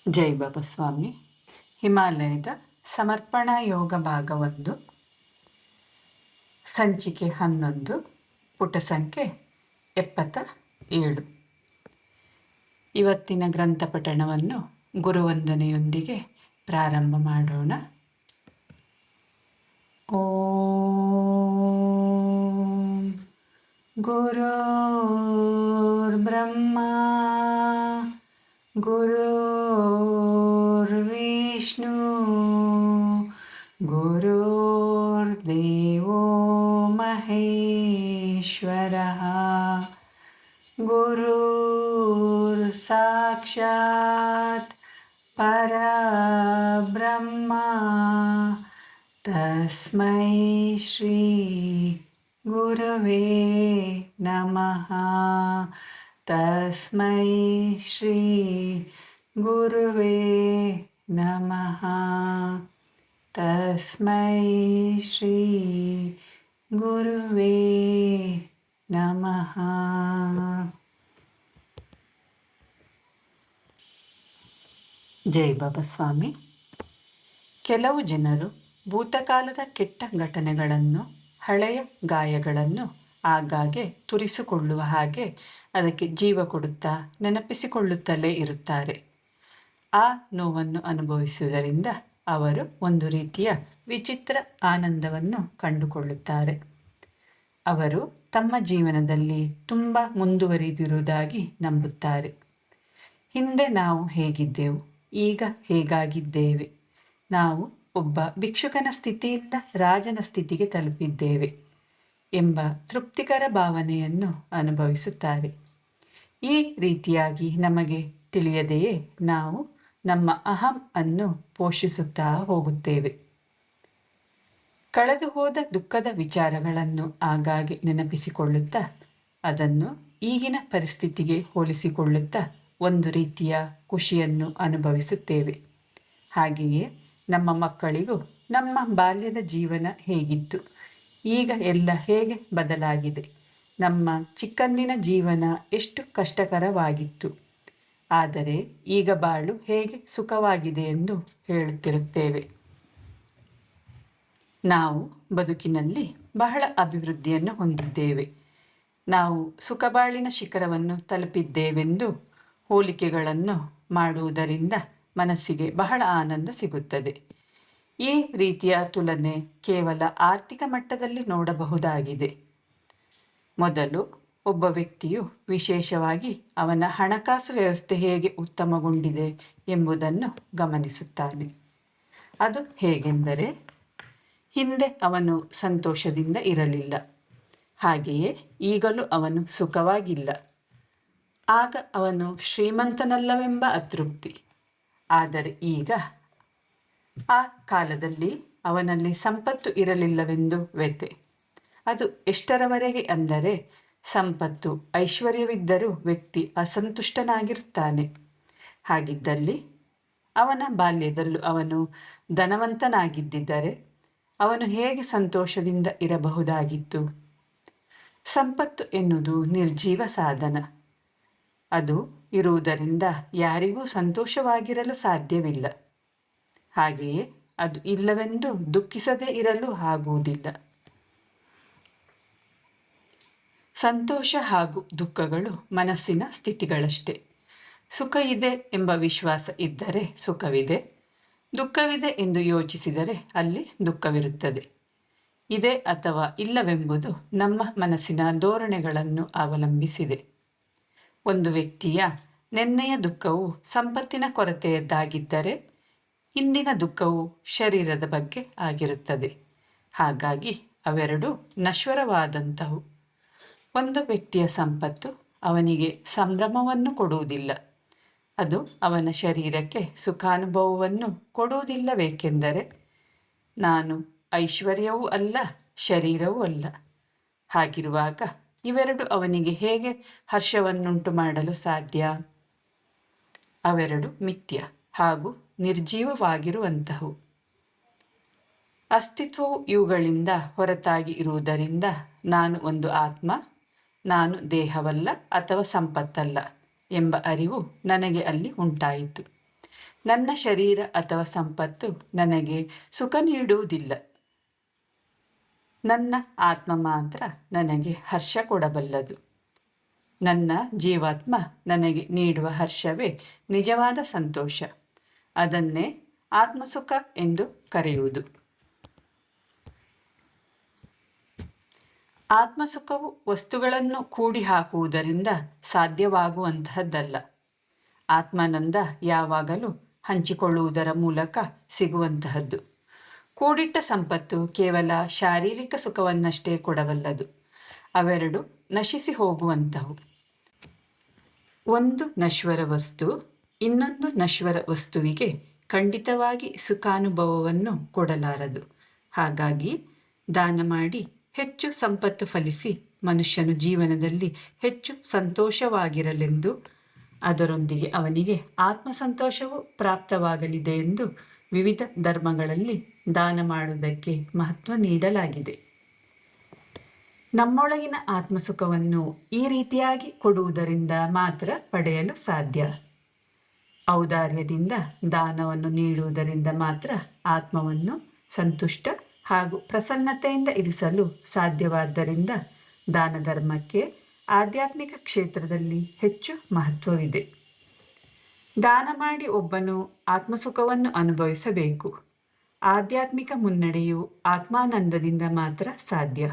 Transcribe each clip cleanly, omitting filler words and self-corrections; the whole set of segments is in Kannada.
ಜೈ ಬಾಬಾ ಸ್ವಾಮಿ. ಹಿಮಾಲಯದ ಸಮರ್ಪಣಾ ಯೋಗ ಭಾಗ 1, ಸಂಚಿಕೆ 11, ಪುಟ ಸಂಖ್ಯೆ 77. ಇವತ್ತಿನ ಗ್ರಂಥ ಪಠಣವನ್ನು ಗುರುವಂದನೆಯೊಂದಿಗೆ ಪ್ರಾರಂಭ ಮಾಡೋಣ. ಓಂ ಗುರುರ್ ಬ್ರಹ್ಮ ಗುರುರ್ವಿಷ್ಣು ಗುರುರ್ದೇವೋ ಮಹೇಶ್ವರಃ ಗುರುರ್ ಸಾಕ್ಷಾತ್ ಪರಬ್ರಹ್ಮ ತಸ್ಮೈ ಶ್ರೀ ಗುರವೇ ನಮಃ. ತಸ್ಮೈ ಶ್ರೀ ಗುರುವೇ ನಮಃ. ತಸ್ಮೈ ಶ್ರೀ ಗುರುವೇ ನಮಃ. ಜೈ ಬಾಬಾ ಸ್ವಾಮಿ. ಕೆಲವು ಜನರು ಭೂತಕಾಲದ ಕೆಟ್ಟ ಘಟನೆಗಳನ್ನು, ಹಳೆಯ ಗಾಯಗಳನ್ನು ಆಗಾಗ್ಗೆ ತುರಿಸಿಕೊಳ್ಳುವ ಹಾಗೆ ಅದಕ್ಕೆ ಜೀವ ಕೊಡುತ್ತಾ ನೆನಪಿಸಿಕೊಳ್ಳುತ್ತಲೇ ಇರುತ್ತಾರೆ. ಆ ನೋವನ್ನು ಅನುಭವಿಸುವುದರಿಂದ ಅವರು ಒಂದು ರೀತಿಯ ವಿಚಿತ್ರ ಆನಂದವನ್ನು ಕಂಡುಕೊಳ್ಳುತ್ತಾರೆ. ಅವರು ತಮ್ಮ ಜೀವನದಲ್ಲಿ ತುಂಬ ಮುಂದುವರಿದಿರುವುದಾಗಿ ನಂಬುತ್ತಾರೆ. ಹಿಂದೆ ನಾವು ಹೇಗಿದ್ದೆವು, ಈಗ ಹೇಗಾಗಿದ್ದೇವೆ, ನಾವು ಒಬ್ಬ ಭಿಕ್ಷುಕನ ಸ್ಥಿತಿಯಿಂದ ರಾಜನ ಸ್ಥಿತಿಗೆ ತಲುಪಿದ್ದೇವೆ ಎಂಬ ತೃಪ್ತಿಕರ ಭಾವನೆಯನ್ನು ಅನುಭವಿಸುತ್ತಾರೆ. ಈ ರೀತಿಯಾಗಿ ನಮಗೆ ತಿಳಿಯದೆಯೇ ನಾವು ನಮ್ಮ ಅಹಂ ಅನ್ನು ಪೋಷಿಸುತ್ತಾ ಹೋಗುತ್ತೇವೆ. ಕಳೆದು ಹೋದ ದುಃಖದ ವಿಚಾರಗಳನ್ನು ಆಗಾಗ್ಗೆ ನೆನಪಿಸಿಕೊಳ್ಳುತ್ತಾ ಅದನ್ನು ಈಗಿನ ಪರಿಸ್ಥಿತಿಗೆ ಹೋಲಿಸಿಕೊಳ್ಳುತ್ತಾ ಒಂದು ರೀತಿಯ ಖುಷಿಯನ್ನು ಅನುಭವಿಸುತ್ತೇವೆ. ಹಾಗೆಯೇ ನಮ್ಮ ಮಕ್ಕಳಿಗೂ ನಮ್ಮ ಬಾಲ್ಯದ ಜೀವನ ಹೇಗಿತ್ತು, ಈಗ ಎಲ್ಲ ಹೇಗೆ ಬದಲಾಗಿದೆ, ನಮ್ಮ ಚಿಕ್ಕಂದಿನ ಜೀವನ ಎಷ್ಟು ಕಷ್ಟಕರವಾಗಿತ್ತು, ಆದರೆ ಈಗ ಬಾಳು ಹೇಗೆ ಸುಖವಾಗಿದೆ ಎಂದು ಹೇಳುತ್ತಿರುತ್ತೇವೆ. ನಾವು ಬದುಕಿನಲ್ಲಿ ಬಹಳ ಅಭಿವೃದ್ಧಿಯನ್ನು ಹೊಂದಿದ್ದೇವೆ, ನಾವು ಸುಖಬಾಳಿನ ಶಿಖರವನ್ನು ತಲುಪಿದ್ದೇವೆಂದು ಹೋಲಿಕೆಗಳನ್ನು ಮಾಡುವುದರಿಂದ ಮನಸ್ಸಿಗೆ ಬಹಳ ಆನಂದ ಸಿಗುತ್ತದೆ. ಈ ರೀತಿಯ ತುಲನೆ ಕೇವಲ ಆರ್ಥಿಕ ಮಟ್ಟದಲ್ಲಿ ನೋಡಬಹುದಾಗಿದೆ. ಮೊದಲು ಒಬ್ಬ ವ್ಯಕ್ತಿಯು ವಿಶೇಷವಾಗಿ ಅವನ ಹಣಕಾಸು ವ್ಯವಸ್ಥೆ ಹೇಗೆ ಉತ್ತಮಗೊಂಡಿದೆ ಎಂಬುದನ್ನು ಗಮನಿಸುತ್ತಾನೆ. ಅದು ಹೇಗೆಂದರೆ, ಹಿಂದೆ ಅವನು ಸಂತೋಷದಿಂದ ಇರಲಿಲ್ಲ, ಹಾಗೆಯೇ ಈಗಲೂ ಅವನು ಸುಖವಾಗಿಲ್ಲ. ಆಗ ಅವನು ಶ್ರೀಮಂತನಲ್ಲವೆಂಬ ಅತೃಪ್ತಿ, ಆದರೆ ಈಗ ಆ ಕಾಲದಲ್ಲಿ ಅವನಲ್ಲಿ ಸಂಪತ್ತು ಇರಲಿಲ್ಲವೆಂದು ವ್ಯಥೆ. ಅದು ಎಷ್ಟರವರೆಗೆ ಅಂದರೆ, ಸಂಪತ್ತು ಐಶ್ವರ್ಯವಿದ್ದರೂ ವ್ಯಕ್ತಿ ಅಸಂತುಷ್ಟನಾಗಿರುತ್ತಾನೆ. ಹಾಗಿದ್ದಲ್ಲಿ ಅವನ ಬಾಲ್ಯದಲ್ಲೂ ಅವನು ಧನವಂತನಾಗಿದ್ದರೆ ಅವನು ಹೇಗೆ ಸಂತೋಷದಿಂದ ಇರಬಹುದಾಗಿತ್ತು? ಸಂಪತ್ತು ಎನ್ನುವುದು ನಿರ್ಜೀವ ಸಾಧನ. ಅದು ಇರುವುದರಿಂದ ಯಾರಿಗೂ ಸಂತೋಷವಾಗಿರಲು ಸಾಧ್ಯವಿಲ್ಲ. ಹಾಗೆಯೇ ಅದು ಇಲ್ಲವೆಂದು ದುಃಖಿಸದೇ ಇರಲು ಆಗುವುದಿಲ್ಲ. ಸಂತೋಷ ಹಾಗೂ ದುಃಖಗಳು ಮನಸ್ಸಿನ ಸ್ಥಿತಿಗಳಷ್ಟೇ. ಸುಖ ಇದೆ ಎಂಬ ವಿಶ್ವಾಸ ಇದ್ದರೆ ಸುಖವಿದೆ, ದುಃಖವಿದೆ ಎಂದು ಯೋಚಿಸಿದರೆ ಅಲ್ಲಿ ದುಃಖವಿರುತ್ತದೆ. ಇದೆ ಅಥವಾ ಇಲ್ಲವೆಂಬುದು ನಮ್ಮ ಮನಸ್ಸಿನ ಧೋರಣೆಗಳನ್ನು ಅವಲಂಬಿಸಿದೆ. ಒಂದು ವ್ಯಕ್ತಿಯ ನೆನ್ನೆಯ ದುಃಖವು ಸಂಪತ್ತಿನ ಕೊರತೆಯದ್ದಾಗಿದ್ದರೆ ಇಂದಿನ ದುಃಖವು ಶರೀರದ ಬಗ್ಗೆ ಆಗಿರುತ್ತದೆ. ಹಾಗಾಗಿ ಅವೆರಡೂ ನಶ್ವರವಾದಂಥವು. ಒಂದು ವ್ಯಕ್ತಿಯ ಸಂಪತ್ತು ಅವನಿಗೆ ಸಂಭ್ರಮವನ್ನು ಕೊಡುವುದಿಲ್ಲ, ಅದು ಅವನ ಶರೀರಕ್ಕೆ ಸುಖಾನುಭವವನ್ನು ಕೊಡುವುದಿಲ್ಲವೇಕೆಂದರೆ ನಾನು ಐಶ್ವರ್ಯವೂ ಅಲ್ಲ, ಶರೀರವೂ ಅಲ್ಲ. ಹಾಗಿರುವಾಗ ಇವೆರಡು ಅವನಿಗೆ ಹೇಗೆ ಹರ್ಷವನ್ನುಂಟು ಮಾಡಲು ಸಾಧ್ಯ? ಅವೆರಡು ಮಿಥ್ಯ ಹಾಗೂ ನಿರ್ಜೀವವಾಗಿರುವಂತಹವು. ಅಸ್ತಿತ್ವವು ಇವುಗಳಿಂದ ಹೊರತಾಗಿ ಇರುವುದರಿಂದ ನಾನು ಒಂದು ಆತ್ಮ, ನಾನು ದೇಹವಲ್ಲ ಅಥವಾ ಸಂಪತ್ತಲ್ಲ ಎಂಬ ಅರಿವು ನನಗೆ ಅಲ್ಲಿ ಉಂಟಾಯಿತು. ನನ್ನ ಶರೀರ ಅಥವಾ ಸಂಪತ್ತು ನನಗೆ ಸುಖ ನೀಡುವುದಿಲ್ಲ. ನನ್ನ ಆತ್ಮ ಮಾತ್ರ ನನಗೆ ಹರ್ಷ ಕೊಡಬಲ್ಲದು. ನನ್ನ ಜೀವಾತ್ಮ ನನಗೆ ನೀಡುವ ಹರ್ಷವೇ ನಿಜವಾದ ಸಂತೋಷ. ಅದನ್ನೇ ಆತ್ಮಸುಖ ಎಂದು ಕರೆಯುವುದು. ಆತ್ಮಸುಖವು ವಸ್ತುಗಳನ್ನು ಕೂಡಿ ಹಾಕುವುದರಿಂದ ಸಾಧ್ಯವಾಗುವಂತಹದ್ದಲ್ಲ. ಆತ್ಮಾನಂದ ಯಾವಾಗಲೂ ಹಂಚಿಕೊಳ್ಳುವುದರ ಮೂಲಕ ಸಿಗುವಂತಹದ್ದು. ಕೂಡಿಟ್ಟ ಸಂಪತ್ತು ಕೇವಲ ಶಾರೀರಿಕ ಸುಖವನ್ನಷ್ಟೇ ಕೊಡಬಲ್ಲದು. ಅವೆರಡು ನಶಿಸಿ ಹೋಗುವಂತಹವು. ಒಂದು ನಶ್ವರ ವಸ್ತು ಇನ್ನೊಂದು ನಶ್ವರ ವಸ್ತುವಿಗೆ ಖಂಡಿತವಾಗಿ ಸುಖಾನುಭವವನ್ನು ಕೊಡಲಾರದು. ಹಾಗಾಗಿ ದಾನ ಮಾಡಿ ಹೆಚ್ಚು ಸಂಪತ್ತು ಫಲಿಸಿ ಮನುಷ್ಯನು ಜೀವನದಲ್ಲಿ ಹೆಚ್ಚು ಸಂತೋಷವಾಗಿರಲೆಂದು, ಅದರೊಂದಿಗೆ ಅವನಿಗೆ ಆತ್ಮಸಂತೋಷವು ಪ್ರಾಪ್ತವಾಗಲಿದೆ ಎಂದು ವಿವಿಧ ಧರ್ಮಗಳಲ್ಲಿ ದಾನ ಮಾಡುವುದಕ್ಕೆ ಮಹತ್ವ ನೀಡಲಾಗಿದೆ. ನಮ್ಮೊಳಗಿನ ಆತ್ಮಸುಖವನ್ನು ಈ ರೀತಿಯಾಗಿ ಕೊಡುವುದರಿಂದ ಮಾತ್ರ ಪಡೆಯಲು ಸಾಧ್ಯ. ಔದಾರ್ಯದಿಂದ ದಾನವನ್ನು ನೀಡುವುದರಿಂದ ಮಾತ್ರ ಆತ್ಮವನ್ನು ಸಂತುಷ್ಟ ಹಾಗೂ ಪ್ರಸನ್ನತೆಯಿಂದ ಇರಿಸಲು ಸಾಧ್ಯವಾದ್ದರಿಂದ ದಾನ ಧರ್ಮಕ್ಕೆ ಆಧ್ಯಾತ್ಮಿಕ ಕ್ಷೇತ್ರದಲ್ಲಿ ಹೆಚ್ಚು ಮಹತ್ವವಿದೆ. ದಾನ ಮಾಡಿ ಒಬ್ಬನು ಆತ್ಮಸುಖವನ್ನು ಅನುಭವಿಸಬೇಕು. ಆಧ್ಯಾತ್ಮಿಕ ಮುನ್ನಡೆಯು ಆತ್ಮಾನಂದದಿಂದ ಮಾತ್ರ ಸಾಧ್ಯ.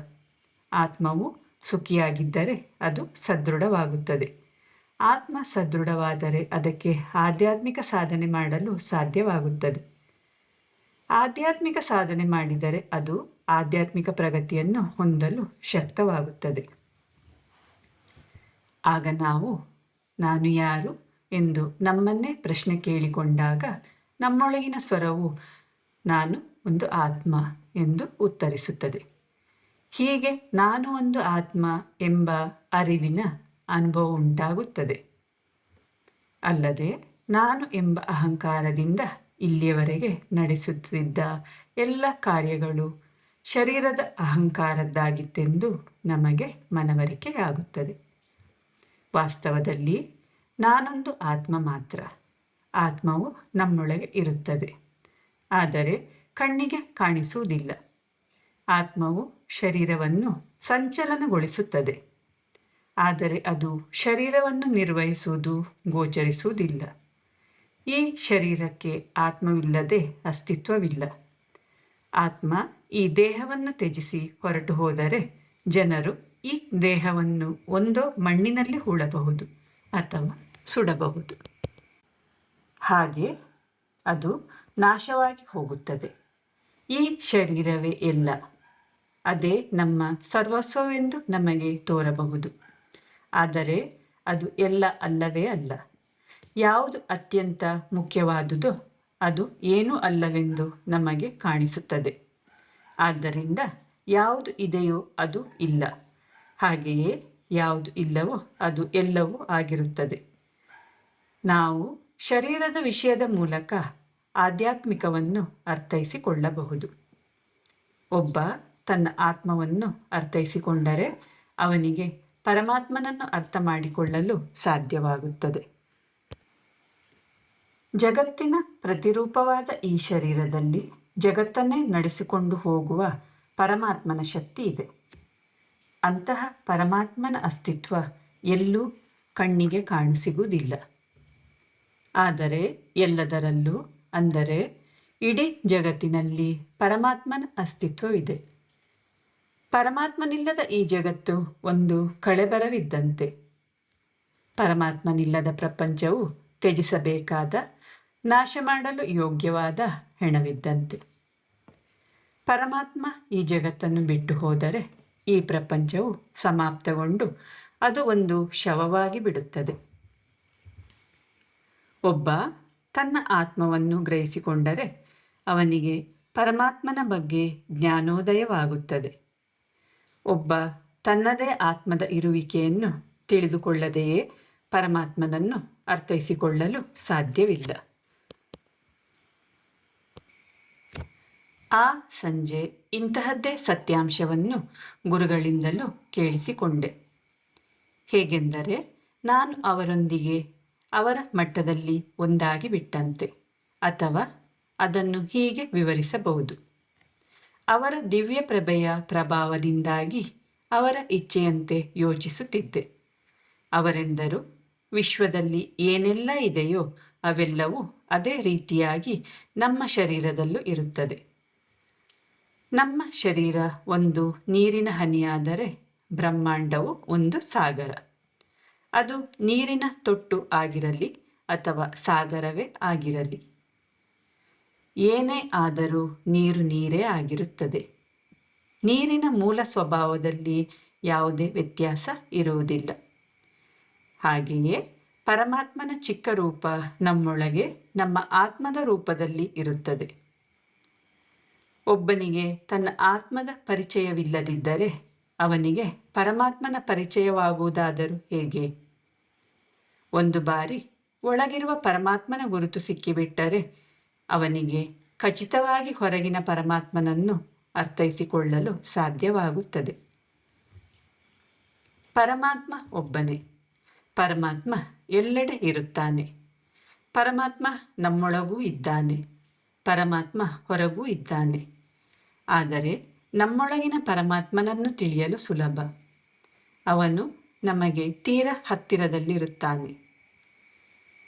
ಆತ್ಮವು ಸುಖಿಯಾಗಿದ್ದರೆ ಅದು ಸದೃಢವಾಗುತ್ತದೆ. ಆತ್ಮ ಸದೃಢವಾದರೆ ಅದಕ್ಕೆ ಆಧ್ಯಾತ್ಮಿಕ ಸಾಧನೆ ಮಾಡಲು ಸಾಧ್ಯವಾಗುತ್ತದೆ. ಆಧ್ಯಾತ್ಮಿಕ ಸಾಧನೆ ಮಾಡಿದರೆ ಅದು ಆಧ್ಯಾತ್ಮಿಕ ಪ್ರಗತಿಯನ್ನು ಹೊಂದಲು ಶಕ್ತವಾಗುತ್ತದೆ. ಆಗ ನಾವು ನಾನು ಯಾರು ಎಂದು ನಮ್ಮನ್ನೇ ಪ್ರಶ್ನೆ ಕೇಳಿಕೊಂಡಾಗ ನಮ್ಮೊಳಗಿನ ಸ್ವರವು ನಾನು ಒಂದು ಆತ್ಮ ಎಂದು ಉತ್ತರಿಸುತ್ತದೆ. ಹೀಗೆ ನಾನು ಒಂದು ಆತ್ಮ ಎಂಬ ಅರಿವಿನ ಅನುಭವ ಉಂಟಾಗುತ್ತದೆ. ಅಲ್ಲದೆ ನಾನು ಎಂಬ ಅಹಂಕಾರದಿಂದ ಇಲ್ಲಿಯವರೆಗೆ ನಡೆಸುತ್ತಿದ್ದ ಎಲ್ಲ ಕಾರ್ಯಗಳು ಶರೀರದ ಅಹಂಕಾರದ್ದಾಗಿತ್ತೆಂದು ನಮಗೆ ಮನವರಿಕೆಯಾಗುತ್ತದೆ. ವಾಸ್ತವದಲ್ಲಿ ನಾನೊಂದು ಆತ್ಮ ಮಾತ್ರ. ಆತ್ಮವು ನಮ್ಮೊಳಗೆ ಇರುತ್ತದೆ, ಆದರೆ ಕಣ್ಣಿಗೆ ಕಾಣಿಸುವುದಿಲ್ಲ. ಆತ್ಮವು ಶರೀರವನ್ನು ಸಂಚಲನಗೊಳಿಸುತ್ತದೆ, ಆದರೆ ಅದು ಶರೀರವನ್ನು ನಿರ್ವಹಿಸುವುದು ಗೋಚರಿಸುವುದಿಲ್ಲ. ಈ ಶರೀರಕ್ಕೆ ಆತ್ಮವಿಲ್ಲದೆ ಅಸ್ತಿತ್ವವಿಲ್ಲ. ಆತ್ಮ ಈ ದೇಹವನ್ನು ತ್ಯಜಿಸಿ ಹೊರಟು ಹೋದರೆ ಜನರು ಈ ದೇಹವನ್ನು ಒಂದೋ ಮಣ್ಣಿನಲ್ಲಿ ಹೂಳಬಹುದು ಅಥವಾ ಸುಡಬಹುದು. ಹಾಗೆ ಅದು ನಾಶವಾಗಿ ಹೋಗುತ್ತದೆ. ಈ ಶರೀರವೇ ಎಲ್ಲ, ಅದೇ ನಮ್ಮ ಸರ್ವಸ್ವವೆಂದು ನಮಗೆ ತೋರಬಹುದು. ಆದರೆ ಅದು ಎಲ್ಲ ಅಲ್ಲವೇ ಅಲ್ಲ. ಯಾವುದು ಅತ್ಯಂತ ಮುಖ್ಯವಾದುದೋ ಅದು ಏನೂ ಅಲ್ಲವೆಂದು ನಮಗೆ ಕಾಣಿಸುತ್ತದೆ. ಆದ್ದರಿಂದ ಯಾವುದು ಇದೆಯೋ ಅದು ಇಲ್ಲ, ಹಾಗೆಯೇ ಯಾವುದು ಇಲ್ಲವೋ ಅದು ಎಲ್ಲವೂ ಆಗಿರುತ್ತದೆ. ನಾವು ಶರೀರದ ವಿಷಯದ ಮೂಲಕ ಆಧ್ಯಾತ್ಮಿಕವನ್ನು ಅರ್ಥೈಸಿಕೊಳ್ಳಬಹುದು. ಒಬ್ಬ ತನ್ನ ಆತ್ಮವನ್ನು ಅರ್ಥೈಸಿಕೊಂಡರೆ ಅವನಿಗೆ ಪರಮಾತ್ಮನನ್ನು ಅರ್ಥ ಮಾಡಿಕೊಳ್ಳಲು ಸಾಧ್ಯವಾಗುತ್ತದೆ. ಜಗತ್ತಿನ ಪ್ರತಿರೂಪವಾದ ಈ ಶರೀರದಲ್ಲಿ ಜಗತ್ತನ್ನೇ ನಡೆಸಿಕೊಂಡು ಹೋಗುವ ಪರಮಾತ್ಮನ ಶಕ್ತಿ ಇದೆ. ಅಂತಹ ಪರಮಾತ್ಮನ ಅಸ್ತಿತ್ವ ಎಲ್ಲೂ ಕಣ್ಣಿಗೆ ಕಾಣಸಿಗುವುದಿಲ್ಲ. ಆದರೆ ಎಲ್ಲದರಲ್ಲೂ, ಅಂದರೆ ಇಡೀ ಜಗತ್ತಿನಲ್ಲಿ ಪರಮಾತ್ಮನ ಅಸ್ತಿತ್ವವಿದೆ. ಪರಮಾತ್ಮನಿಲ್ಲದ ಈ ಜಗತ್ತು ಒಂದು ಕಳೆಬರವಿದ್ದಂತೆ. ಪರಮಾತ್ಮನಿಲ್ಲದ ಪ್ರಪಂಚವು ತ್ಯಜಿಸಬೇಕಾದ, ನಾಶ ಮಾಡಲು ಯೋಗ್ಯವಾದ ಹೆಣವಿದ್ದಂತೆ. ಪರಮಾತ್ಮ ಈ ಜಗತ್ತನ್ನು ಬಿಟ್ಟು ಹೋದರೆ ಈ ಪ್ರಪಂಚವು ಸಮಾಪ್ತಗೊಂಡು ಅದು ಒಂದು ಶವವಾಗಿ ಬಿಡುತ್ತದೆ. ಒಬ್ಬ ತನ್ನ ಆತ್ಮವನ್ನು ಗ್ರಹಿಸಿಕೊಂಡರೆ ಅವನಿಗೆ ಪರಮಾತ್ಮನ ಬಗ್ಗೆ ಜ್ಞಾನೋದಯವಾಗುತ್ತದೆ. ಒಬ್ಬ ತನ್ನದೇ ಆತ್ಮದ ಇರುವಿಕೆಯನ್ನು ತಿಳಿದುಕೊಳ್ಳದೆಯೇ ಪರಮಾತ್ಮನನ್ನು ಅರ್ಥೈಸಿಕೊಳ್ಳಲು ಸಾಧ್ಯವಿಲ್ಲ. ಆ ಸಂಜೆ ಇಂತಹದ್ದೇ ಸತ್ಯಾಂಶವನ್ನು ಗುರುಗಳಿಂದಲೂ ಕೇಳಿಸಿಕೊಂಡೆ. ಹೇಗೆಂದರೆ ನಾನು ಅವರೊಂದಿಗೆ ಅವರ ಮಟ್ಟದಲ್ಲಿ ಒಂದಾಗಿ ಬಿಟ್ಟಂತೆ. ಅಥವಾ ಅದನ್ನು ಹೀಗೆ ವಿವರಿಸಬಹುದು. ಅವರ ದಿವ್ಯ ಪ್ರಭೆಯ ಪ್ರಭಾವದಿಂದಾಗಿ ಅವರ ಇಚ್ಛೆಯಂತೆ ಯೋಚಿಸುತ್ತಿದ್ದೆ. ಅವರೆಂದರು, ವಿಶ್ವದಲ್ಲಿ ಏನೆಲ್ಲ ಇದೆಯೋ ಅವೆಲ್ಲವೂ ಅದೇ ರೀತಿಯಾಗಿ ನಮ್ಮ ಶರೀರದಲ್ಲೂ ಇರುತ್ತದೆ. ನಮ್ಮ ಶರೀರ ಒಂದು ನೀರಿನ ಹನಿಯಾದರೆ ಬ್ರಹ್ಮಾಂಡವು ಒಂದು ಸಾಗರ. ಅದು ನೀರಿನ ತೊಟ್ಟು ಆಗಿರಲಿ ಅಥವಾ ಸಾಗರವೇ ಆಗಿರಲಿ, ಏನೇ ಆದರೂ ನೀರು ನೀರೇ ಆಗಿರುತ್ತದೆ. ನೀರಿನ ಮೂಲ ಸ್ವಭಾವದಲ್ಲಿ ಯಾವುದೇ ವ್ಯತ್ಯಾಸ ಇರುವುದಿಲ್ಲ. ಹಾಗೆಯೇ ಪರಮಾತ್ಮನ ಚಿಕ್ಕ ರೂಪ ನಮ್ಮೊಳಗೆ ನಮ್ಮ ಆತ್ಮದ ರೂಪದಲ್ಲಿ ಇರುತ್ತದೆ. ಒಬ್ಬನಿಗೆ ತನ್ನ ಆತ್ಮದ ಪರಿಚಯವಿಲ್ಲದಿದ್ದರೆ ಅವನಿಗೆ ಪರಮಾತ್ಮನ ಪರಿಚಯವಾಗುವುದಾದರೂ ಹೇಗೆ? ಒಂದು ಬಾರಿ ಒಳಗಿರುವ ಪರಮಾತ್ಮನ ಗುರುತು ಸಿಕ್ಕಿಬಿಟ್ಟರೆ ಅವನಿಗೆ ಖಚಿತವಾಗಿ ಹೊರಗಿನ ಪರಮಾತ್ಮನನ್ನು ಅರ್ಥೈಸಿಕೊಳ್ಳಲು ಸಾಧ್ಯವಾಗುತ್ತದೆ. ಪರಮಾತ್ಮ ಒಬ್ಬನೇ. ಪರಮಾತ್ಮ ಎಲ್ಲೆಡೆ ಇರುತ್ತಾನೆ. ಪರಮಾತ್ಮ ನಮ್ಮೊಳಗೂ ಇದ್ದಾನೆ. ಪರಮಾತ್ಮ ಹೊರಗೂ ಇದ್ದಾನೆ. ಆದರೆ ನಮ್ಮೊಳಗಿನ ಪರಮಾತ್ಮನನ್ನು ತಿಳಿಯಲು ಸುಲಭ. ಅವನು ನಮಗೆ ತೀರಾ ಹತ್ತಿರದಲ್ಲಿರುತ್ತಾನೆ.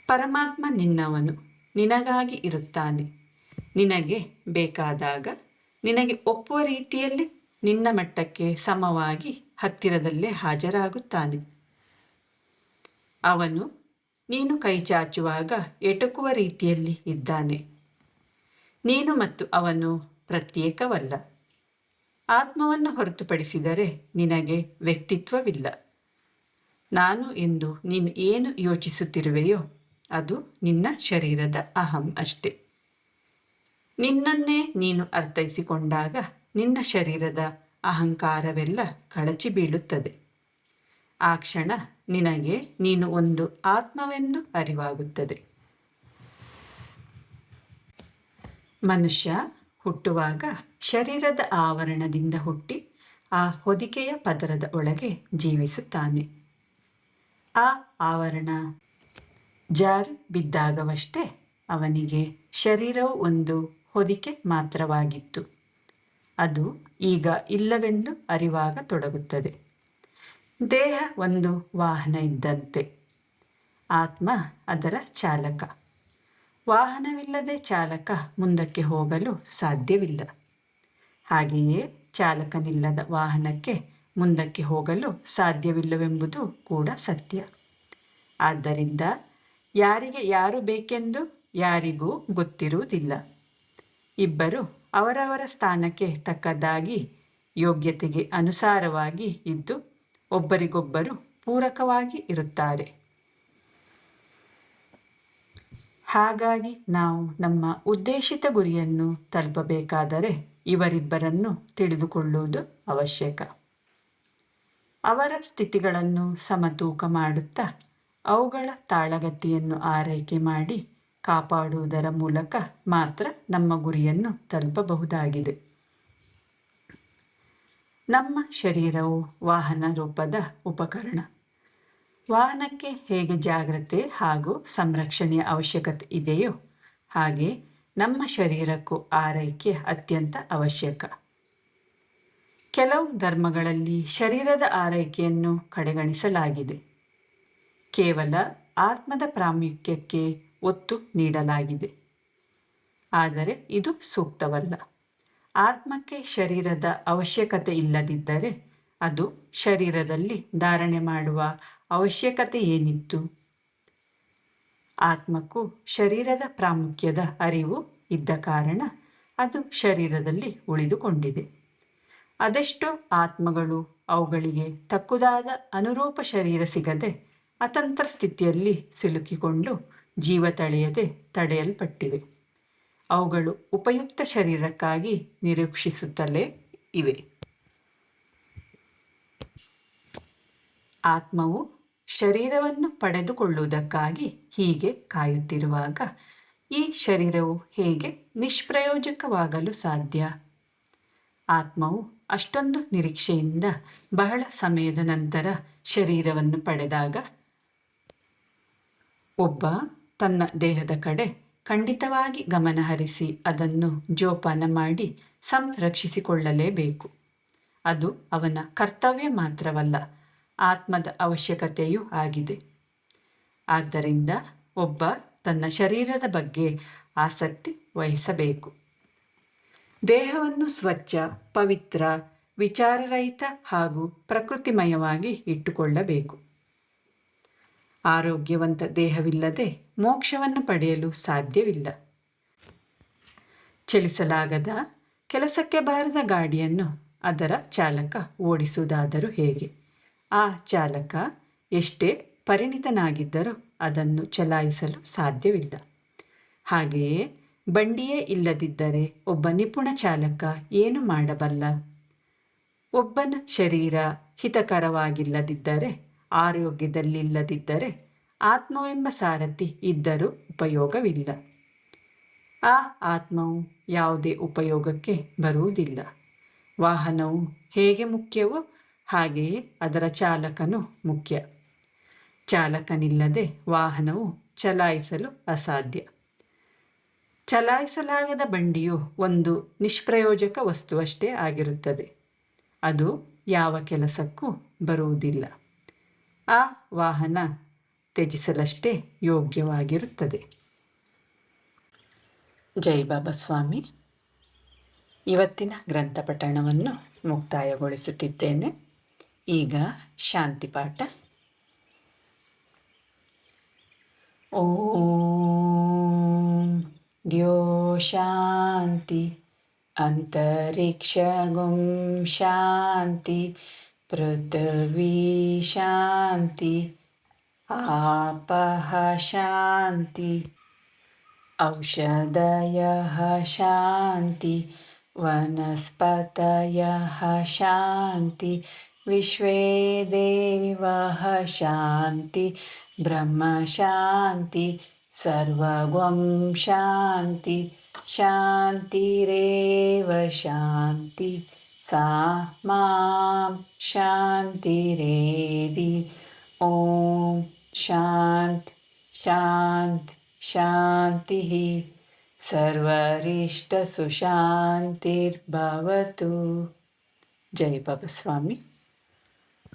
ಪರಮಾತ್ಮ ನಿನ್ನವನು, ನಿನಗಾಗಿ ಇರುತ್ತಾನೆ. ನಿನಗೆ ಬೇಕಾದಾಗ ನಿನಗೆ ಒಪ್ಪುವ ರೀತಿಯಲ್ಲಿ ನಿನ್ನ ಮಟ್ಟಕ್ಕೆ ಸಮವಾಗಿ ಹತ್ತಿರದಲ್ಲೇ ಹಾಜರಾಗುತ್ತಾನೆ. ಅವನು ನೀನು ಕೈ ಚಾಚುವಾಗ ಎಟುಕುವ ರೀತಿಯಲ್ಲಿ ಇದ್ದಾನೆ. ನೀನು ಮತ್ತು ಅವನು ಪ್ರತ್ಯೇಕವಲ್ಲ. ಆತ್ಮವನ್ನು ಹೊರತುಪಡಿಸಿದರೆ ನಿನಗೆ ವ್ಯಕ್ತಿತ್ವವಿಲ್ಲ. ನಾನು ಎಂದು ನೀನು ಏನು ಯೋಚಿಸುತ್ತಿರುವೆಯೋ ಅದು ನಿನ್ನ ಶರೀರದ ಅಹಂ ಅಷ್ಟೆ. ನಿನ್ನನ್ನೇ ನೀನು ಅರ್ಥೈಸಿಕೊಂಡಾಗ ನಿನ್ನ ಶರೀರದ ಅಹಂಕಾರವೆಲ್ಲ ಕಳಚಿ ಬೀಳುತ್ತದೆ. ಆ ಕ್ಷಣ ನಿನಗೆ ನೀನು ಒಂದು ಆತ್ಮವೆಂದು ಅರಿವಾಗುತ್ತದೆ. ಮನುಷ್ಯ ಹುಟ್ಟುವಾಗ ಶರೀರದ ಆವರಣದಿಂದ ಹುಟ್ಟಿ ಆ ಹೊದಿಕೆಯ ಪದರದ ಒಳಗೆ ಜೀವಿಸುತ್ತಾನೆ. ಆ ಆವರಣ ಜಾರಿ ಬಿದ್ದಾಗವಷ್ಟೇ ಅವನಿಗೆ ಶರೀರವು ಒಂದು ಹೊದಿಕೆ ಮಾತ್ರವಾಗಿತ್ತು. ಅದು ಈಗ ಇಲ್ಲವೆಂದು ಅರಿವಾಗ ತೊಡಗುತ್ತದೆ. ದೇಹ ಒಂದು ವಾಹನ ಇದ್ದಂತೆ. ಆತ್ಮ ಅದರ ಚಾಲಕ. ವಾಹನವಿಲ್ಲದೆ ಚಾಲಕ ಮುಂದಕ್ಕೆ ಹೋಗಲು ಸಾಧ್ಯವಿಲ್ಲ. ಹಾಗೆಯೇ ಚಾಲಕನಿಲ್ಲದ ವಾಹನಕ್ಕೆ ಮುಂದಕ್ಕೆ ಹೋಗಲು ಸಾಧ್ಯವಿಲ್ಲವೆಂಬುದು ಕೂಡ ಸತ್ಯ. ಆದ್ದರಿಂದ ಯಾರಿಗೆ ಯಾರು ಬೇಕೆಂದು ಯಾರಿಗೂ ಗೊತ್ತಿರುವುದಿಲ್ಲ. ಇಬ್ಬರು ಅವರವರ ಸ್ಥಾನಕ್ಕೆ ತಕ್ಕದ್ದಾಗಿ ಯೋಗ್ಯತೆಗೆ ಅನುಸಾರವಾಗಿ ಇದ್ದು ಒಬ್ಬರಿಗೊಬ್ಬರು ಪೂರಕವಾಗಿ ಇರುತ್ತಾರೆ. ಹಾಗಾಗಿ ನಾವು ನಮ್ಮ ಉದ್ದೇಶಿತ ಗುರಿಯನ್ನು ತಲುಪಬೇಕಾದರೆ ಇವರಿಬ್ಬರನ್ನು ತಿಳಿದುಕೊಳ್ಳುವುದು ಅವಶ್ಯಕ. ಅವರ ಸ್ಥಿತಿಗಳನ್ನು ಸಮತೂಕ ಮಾಡುತ್ತಾ ಅವುಗಳ ತಾಳಗತಿಯನ್ನು ಆರೈಕೆ ಮಾಡಿ ಕಾಪಾಡುವುದರ ಮೂಲಕ ಮಾತ್ರ ನಮ್ಮ ಗುರಿಯನ್ನು ತಲುಪಬಹುದಾಗಿದೆ. ನಮ್ಮ ಶರೀರವು ವಾಹನ ರೂಪದ ಉಪಕರಣ. ವಾಹನಕ್ಕೆ ಹೇಗೆ ಜಾಗ್ರತೆ ಹಾಗೂ ಸಂರಕ್ಷಣೆಯ ಅವಶ್ಯಕತೆ ಇದೆಯೋ ಹಾಗೆ ನಮ್ಮ ಶರೀರಕ್ಕೂ ಆರೈಕೆ ಅತ್ಯಂತ ಅವಶ್ಯಕ. ಕೆಲವು ಧರ್ಮಗಳಲ್ಲಿ ಶರೀರದ ಆರೈಕೆಯನ್ನು ಕಡೆಗಣಿಸಲಾಗಿದೆ. ಕೇವಲ ಆತ್ಮದ ಪ್ರಾಮುಖ್ಯಕ್ಕೆ ಒತ್ತು ನೀಡಲಾಗಿದೆ. ಆದರೆ ಇದು ಸೂಕ್ತವಲ್ಲ. ಆತ್ಮಕ್ಕೆ ಶರೀರದ ಅವಶ್ಯಕತೆ ಇಲ್ಲದಿದ್ದರೆ ಅದು ಶರೀರದಲ್ಲಿ ಧಾರಣೆ ಮಾಡುವ ಅವಶ್ಯಕತೆ ಏನಿತ್ತು? ಆತ್ಮಕ್ಕೂ ಶರೀರದ ಪ್ರಾಮುಖ್ಯದ ಅರಿವು ಇದ್ದ ಕಾರಣ ಅದು ಶರೀರದಲ್ಲಿ ಉಳಿದುಕೊಂಡಿದೆ. ಅದೆಷ್ಟೋ ಆತ್ಮಗಳು ಅವುಗಳಿಗೆ ತಕ್ಕುದಾದ ಅನುರೂಪ ಶರೀರ ಸಿಗದೆ ಅತಂತ್ರ ಸ್ಥಿತಿಯಲ್ಲಿ ಸಿಲುಕಿಕೊಂಡು ಜೀವ ತಳೆಯದೆ ತಡೆಯಲ್ಪಟ್ಟಿವೆ. ಅವುಗಳು ಉಪಯುಕ್ತ ಶರೀರಕ್ಕಾಗಿ ನಿರೀಕ್ಷಿಸುತ್ತಲೇ ಇವೆ. ಆತ್ಮವು ಶರೀರವನ್ನು ಪಡೆದುಕೊಳ್ಳುವುದಕ್ಕಾಗಿ ಹೀಗೆ ಕಾಯುತ್ತಿರುವಾಗ ಈ ಶರೀರವು ಹೇಗೆ ನಿಷ್ಪ್ರಯೋಜಕವಾಗಲು ಸಾಧ್ಯ? ಆತ್ಮವು ಅಷ್ಟೊಂದು ನಿರೀಕ್ಷೆಯಿಂದ ಬಹಳ ಸಮಯದ ನಂತರ ಶರೀರವನ್ನು ಪಡೆದಾಗ ಒಬ್ಬ ತನ್ನ ದೇಹದ ಕಡೆ ಖಂಡಿತವಾಗಿ ಗಮನಹರಿಸಿ ಅದನ್ನು ಜೋಪಾನ ಮಾಡಿ ಸಂರಕ್ಷಿಸಿಕೊಳ್ಳಲೇಬೇಕು. ಅದು ಅವನ ಕರ್ತವ್ಯ ಮಾತ್ರವಲ್ಲ, ಆತ್ಮದ ಅವಶ್ಯಕತೆಯೂ ಆಗಿದೆ. ಆದ್ದರಿಂದ ಒಬ್ಬ ತನ್ನ ಶರೀರದ ಬಗ್ಗೆ ಆಸಕ್ತಿ ವಹಿಸಬೇಕು. ದೇಹವನ್ನು ಸ್ವಚ್ಛ, ಪವಿತ್ರ, ವಿಚಾರರಹಿತ ಹಾಗೂ ಪ್ರಕೃತಿಮಯವಾಗಿ ಇಟ್ಟುಕೊಳ್ಳಬೇಕು. ಆರೋಗ್ಯವಂತ ದೇಹವಿಲ್ಲದೆ ಮೋಕ್ಷವನ್ನು ಪಡೆಯಲು ಸಾಧ್ಯವಿಲ್ಲ. ಚಲಿಸಲಾಗದ, ಕೆಲಸಕ್ಕೆ ಬಾರದ ಗಾಡಿಯನ್ನು ಅದರ ಚಾಲಕ ಓಡಿಸುವುದಾದರೂ ಹೇಗೆ? ಆ ಚಾಲಕ ಎಷ್ಟೇ ಪರಿಣಿತನಾಗಿದ್ದರೂ ಅದನ್ನು ಚಲಾಯಿಸಲು ಸಾಧ್ಯವಿಲ್ಲ. ಹಾಗೆಯೇ ಬಂಡಿಯೇ ಇಲ್ಲದಿದ್ದರೆ ಒಬ್ಬ ನಿಪುಣ ಚಾಲಕ ಏನು ಮಾಡಬಲ್ಲ? ಒಬ್ಬನ ಶರೀರ ಹಿತಕರವಾಗಿಲ್ಲದಿದ್ದರೆ, ಆರೋಗ್ಯದಲ್ಲಿಲ್ಲದಿದ್ದರೆ ಆತ್ಮವೆಂಬ ಸಾರಥಿ ಇದ್ದರೂ ಉಪಯೋಗವಿಲ್ಲ. ಆ ಆತ್ಮವು ಯಾವುದೇ ಉಪಯೋಗಕ್ಕೆ ಬರುವುದಿಲ್ಲ. ವಾಹನವು ಹೇಗೆ ಮುಖ್ಯವೋ ಹಾಗೆಯೇ ಅದರ ಚಾಲಕನೂ ಮುಖ್ಯ. ಚಾಲಕನಿಲ್ಲದೆ ವಾಹನವು ಚಲಾಯಿಸಲು ಅಸಾಧ್ಯ. ಚಲಾಯಿಸಲಾಗದ ಬಂಡಿಯು ಒಂದು ನಿಷ್ಪ್ರಯೋಜಕ ವಸ್ತುವಷ್ಟೇ ಆಗಿರುತ್ತದೆ. ಅದು ಯಾವ ಕೆಲಸಕ್ಕೂ ಬರುವುದಿಲ್ಲ. ಆ ವಾಹನ ತ್ಯಜಿಸಲಷ್ಟೇ ಯೋಗ್ಯವಾಗಿರುತ್ತದೆ. ಜೈ ಬಾಬಾ ಸ್ವಾಮಿ. ಇವತ್ತಿನ ಗ್ರಂಥ ಪಠಣವನ್ನು ಮುಕ್ತಾಯಗೊಳಿಸುತ್ತಿದ್ದೇನೆ. ಈಗ ಶಾಂತಿ ಪಾಠ. ಓಂ ದ್ಯೋ ಶಾಂತಿ ಅಂತರಿಕ್ಷಗುಂ ಶಾಂತಿ ಪೃಥ್ವೀ ಶಾಂತಿ ಆಪಃ ಶಾಂತಿ ಔಷಧಯಃ ಶಾಂತಿ ವನಸ್ಪತಯಃ ಶಾಂತಿ ವಿಶ್ವೇ ದೇವಃ ಶಾಂತಿ ಬ್ರಹ್ಮ ಶಾಂತಿ ಸರ್ವಗಂ ಶಾಂತಿ ಶಾಂತಿರೇವ ಶಾಂತಿ ಸಾ ಮಾಂ ಶಾಂತಿರೇಧಿ. ಓಂ ಶಾಂತಿ ಶಾಂತಿ ಶಾಂತಿ ಸರ್ವರಿಷ್ಟ ಸುಶಾಂತಿರ್ಭವತು. ಜೈ ಬಾಬಾ ಸ್ವಾಮಿ.